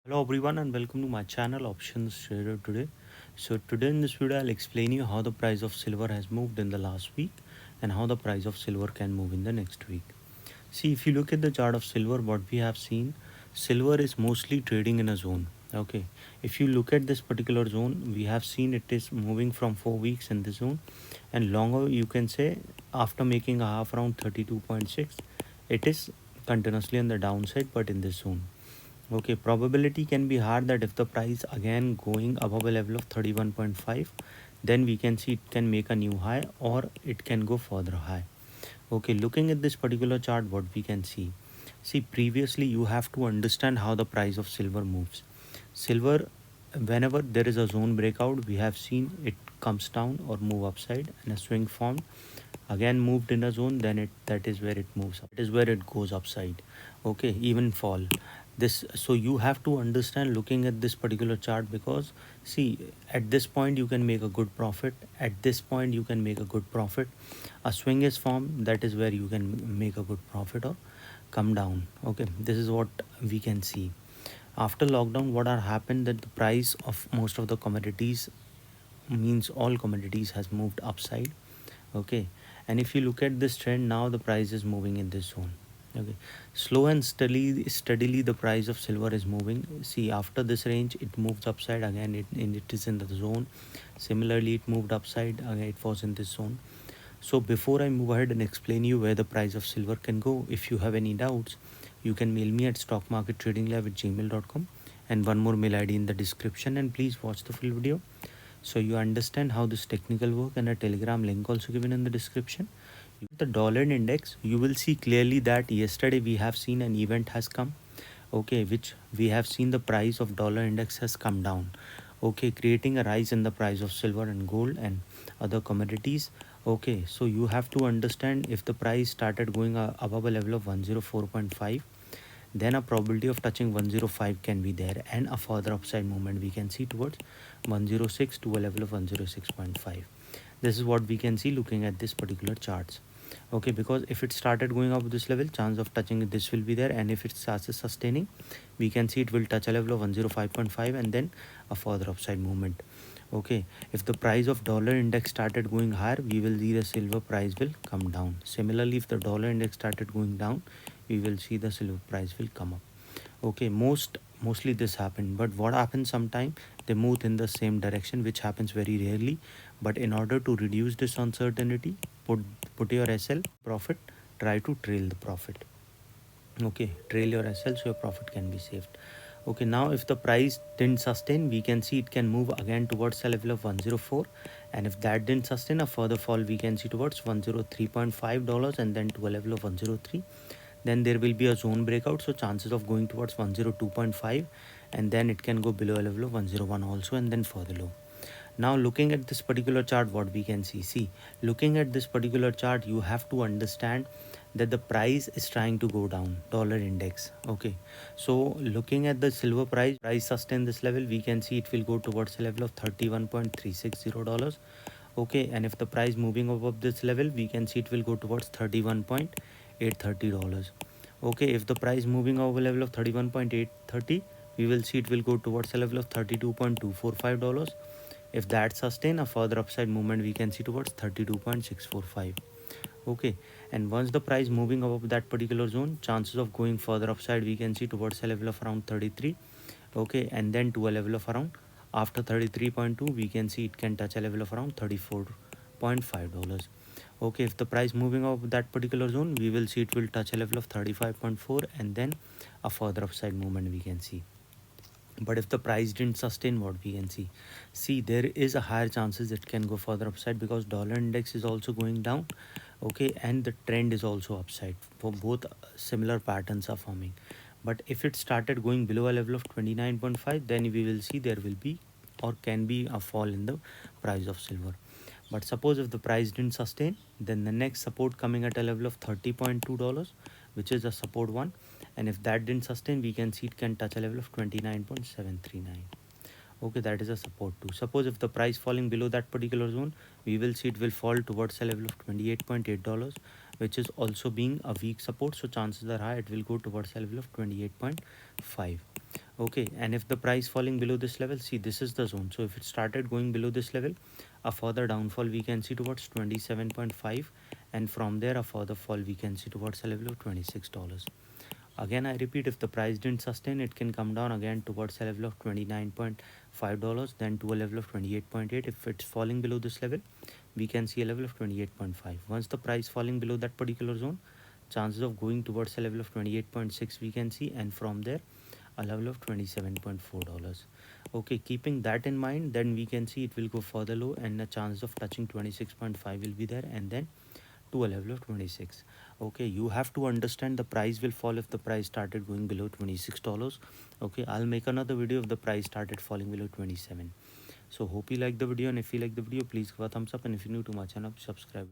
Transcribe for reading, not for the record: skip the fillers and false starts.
Hello everyone and welcome to my channel Options Trader Today. So today in this video I'll explain you how the price of silver has moved in the last week and how the price of silver can move in the next week. See, if you look at the chart of silver, what we have seen, silver is mostly trading in a zone. Okay, if you look at this particular zone, we have seen it is moving from 4 weeks in this zone, and longer you can say after making a half around 32.6, it is continuously on the downside but in this zone. Okay, probability can be hard that if the price again going above a level of 31.5, then we can see it can make a new high or it can go further high. Okay, looking at this particular chart, what we can see previously you have to understand how the price of silver moves. Silver, whenever there is a zone breakout, we have seen it comes down or move upside and a swing formed, again moved in a zone, then it that is where it moves up, it is where it goes upside. Okay, even fall this. So you have to understand looking at this particular chart, because see, at this point you can make a good profit, at this point you can make a good profit, a swing is formed, that is where you can make a good profit or come down. Okay, this is what we can see. After lockdown, what are happened that the price of most of the commodities, means all commodities, has moved upside. Okay, and if you look at this trend now, the price is moving in this zone. Okay, slow and steadily the price of silver is moving. See, after this range it moves upside again, it is in the zone. Similarly, it moved upside again, it was in this zone. So before I move ahead and explain you where the price of silver can go, if you have any doubts, you can mail me at stockmarkettradinglab@gmail.com, and one more mail ID in the description, and please watch the full video so you understand how this technical work, and a telegram link also given in the description. The dollar index, you will see clearly that yesterday we have seen an event has come. Okay, which we have seen the price of dollar index has come down. Okay, creating a rise in the price of silver and gold and other commodities. Okay, so you have to understand, if the price started going above a level of 104.5, then a probability of touching 105 can be there, and a further upside movement we can see towards 106 to a level of 106.5. This is what we can see looking at this particular charts. Okay, because if it started going up this level, chance of touching this will be there, and if it starts sustaining, we can see it will touch a level of 105.5 and then a further upside movement. Okay, if the price of dollar index started going higher, we will see the silver price will come down. Similarly, if the dollar index started going down, we will see the silver price will come up. Okay, mostly this happened, but what happens sometime, they move in the same direction, which happens very rarely. But in order to reduce this uncertainty, put your SL profit, try to trail the profit. Okay, trail your SL so your profit can be saved. Okay, now if the price didn't sustain, we can see it can move again towards a level of 104, and if that didn't sustain, a further fall we can see towards $103.5 and then to a level of 103. Then there will be a zone breakout, so chances of going towards 102.5, and then it can go below a level of 101 also, and then further low. Now looking at this particular chart, what we can see, looking at this particular chart, you have to understand that the price is trying to go down, dollar index. Okay, so looking at the silver price sustain this level, we can see it will go towards a level of $31.360. Okay, and if the price moving above this level, we can see it will go towards $31.830. Okay, if the price moving over level of 31.830, we will see it will go towards a level of $32.245. If that sustain, a further upside movement we can see towards 32.645. Okay, and once the price moving above that particular zone, chances of going further upside we can see towards a level of around 33. Okay, and then to a level of around, after 33.2 we can see it can touch a level of around $34.5. Okay, if the price moving above that particular zone, we will see it will touch a level of 35.4 and then a further upside movement we can see. But if the price didn't sustain, what we can see there is a higher chances it can go further upside, because dollar index is also going down. Okay, and the trend is also upside, for both similar patterns are forming. But if it started going below a level of 29.5, then we will see there will be or can be a fall in the price of silver. But suppose if the price didn't sustain, then the next support coming at a level of $30.2, which is a support one, and if that didn't sustain, we can see it can touch a level of 29.739. Okay, that is a support too. Suppose if the price falling below that particular zone, we will see it will fall towards a level of $28.8, which is also being a weak support, so chances are high it will go towards a level of 28.5. Okay, and if the price falling below this level, see, this is the zone. So if it started going below this level, a further downfall we can see towards 27.5, and from there a further fall we can see towards a level of $26. Again, I repeat, if the price didn't sustain, it can come down again towards a level of $29.5, then to a level of 28.8. If it's falling below this level, we can see a level of 28.5. Once the price falling below that particular zone, chances of going towards a level of 28.6 we can see, and from there a level of $27.4. Okay, keeping that in mind, then we can see it will go further low, and the chance of touching 26.5 will be there, and then to a level of 26. Okay, you have to understand the price will fall if the price started going below $26. Okay, I'll make another video if the price started falling below 27. So hope you like the video, and if you like the video, please give a thumbs up, and if you're new to my channel, subscribe.